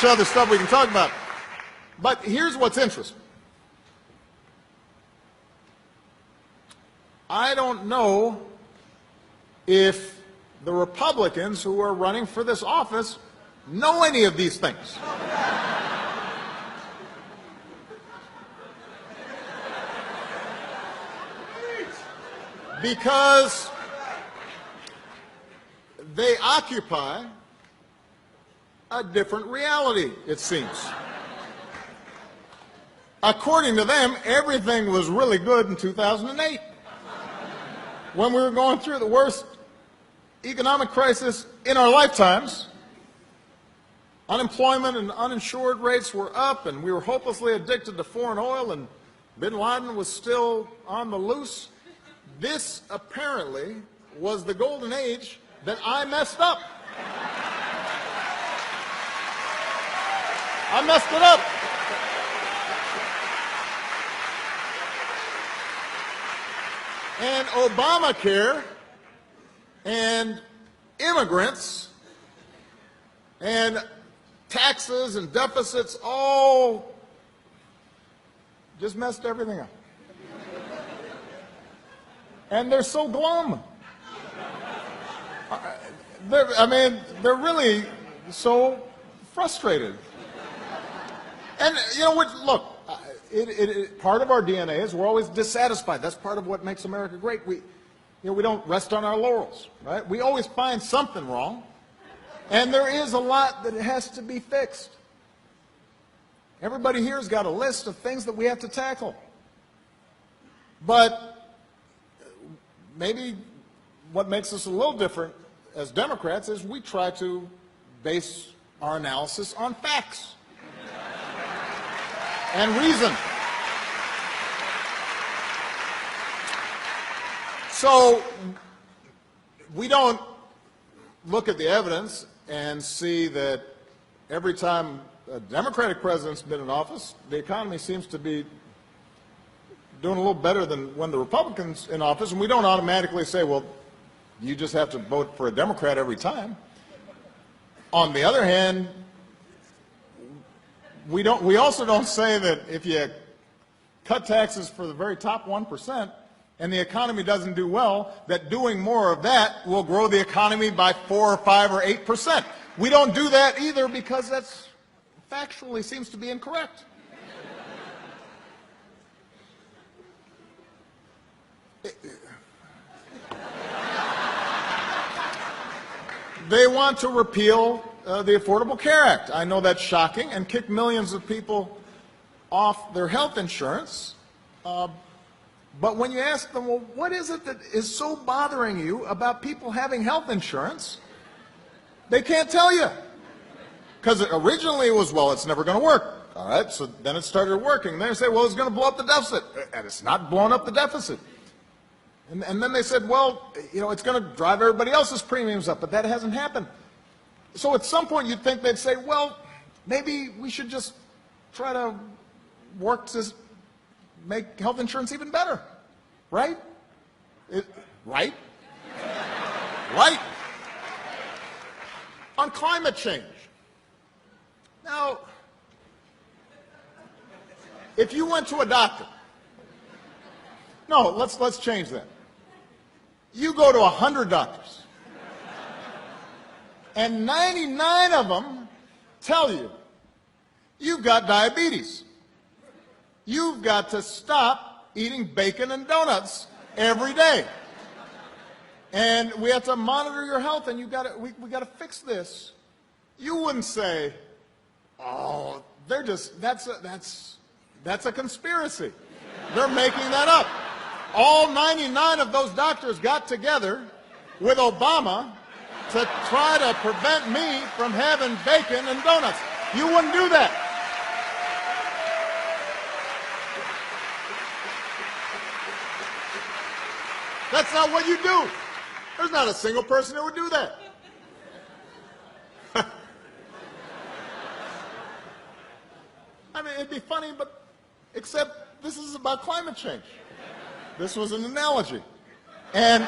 Other stuff we can talk about. But here's what's interesting. I don't know if the Republicans who are running for this office know any of these things. Because they occupy a different reality, it seems. According to them, everything was really good in 2008, when we were going through the worst economic crisis in our lifetimes. Unemployment and uninsured rates were up, and we were hopelessly addicted to foreign oil, and bin Laden was still on the loose. This apparently was the golden age that I messed up. I messed it up. And Obamacare and immigrants and taxes and deficits all just messed everything up. And they're so glum. They're really so frustrated. And, you know, look, part of our DNA is we're always dissatisfied. That's part of what makes America great. We don't rest on our laurels, right? We always find something wrong. And there is a lot that has to be fixed. Everybody here has got a list of things that we have to tackle. But maybe what makes us a little different as Democrats is we try to base our analysis on facts and reason. So we don't look at the evidence and see that every time a Democratic president's been in office, the economy seems to be doing a little better than when the Republicans in office, and we don't automatically say, well, you just have to vote for a Democrat every time. On the other hand, we also don't say that if you cut taxes for the very top 1% and the economy doesn't do well, that doing more of that will grow the economy by 4 or 5 or 8%. We don't do that either because that's factually seems to be incorrect. They want to repeal the Affordable Care Act. I know that's shocking, and kick millions of people off their health insurance. But when you ask them, well, what is it that is so bothering you about people having health insurance, they can't tell you. Because originally it was, well, it's never going to work. All right, so then it started working. Then they say, well, it's going to blow up the deficit. And it's not blowing up the deficit. And then they said, well, you know, it's going to drive everybody else's premiums up, but that hasn't happened. So at some point you'd think they'd say, well, maybe we should just try to work to make health insurance even better, right? Right? Right. On climate change. Now, if you went to a doctor, no, let's change that. You go to 100 doctors, and 99 of them tell you, you've got diabetes. You've got to stop eating bacon and donuts every day. And we have to monitor your health, and we got to fix this. You wouldn't say, oh, that's a conspiracy. They're making that up. All 99 of those doctors got together with Obama to try to prevent me from having bacon and donuts. You wouldn't do that. That's not what you do. There's not a single person who would do that. I mean, it'd be funny, but except this is about climate change. This was an analogy. And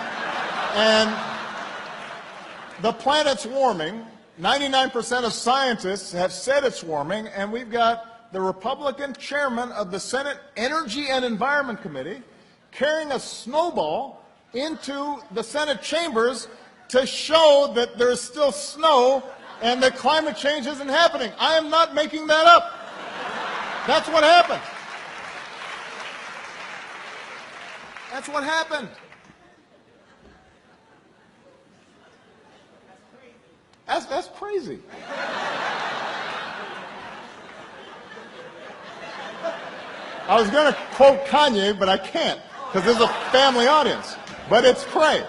the planet's warming, 99% of scientists have said it's warming, and we've got the Republican chairman of the Senate Energy and Environment Committee carrying a snowball into the Senate chambers to show that there's still snow and that climate change isn't happening. I am not making that up. That's what happened. That's what happened. That's crazy. I was going to quote Kanye, but I can't because there's a family audience. But it's cray.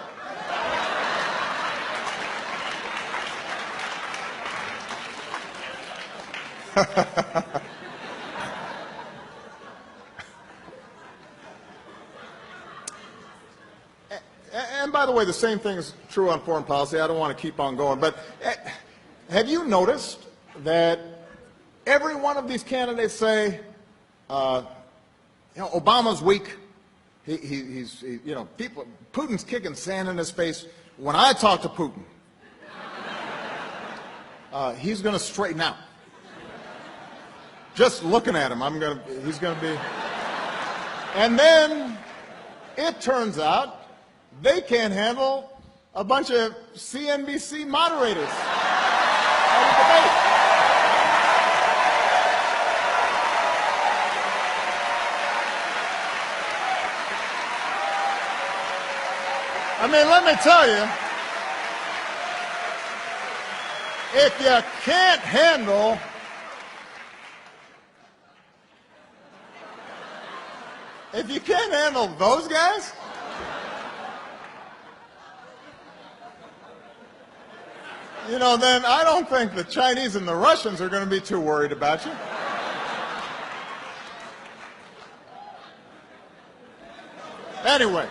And by the way, the same thing is true on foreign policy. I don't want to keep on going, but have you noticed that every one of these candidates say, Obama's weak. He's Putin's kicking sand in his face. When I talk to Putin, he's going to straighten out. Just looking at him, he's going to be. And then it turns out they can't handle a bunch of CNBC moderators at a debate. I mean, let me tell you, if you can't handle those guys, then I don't think the Chinese and the Russians are going to be too worried about you. Anyway.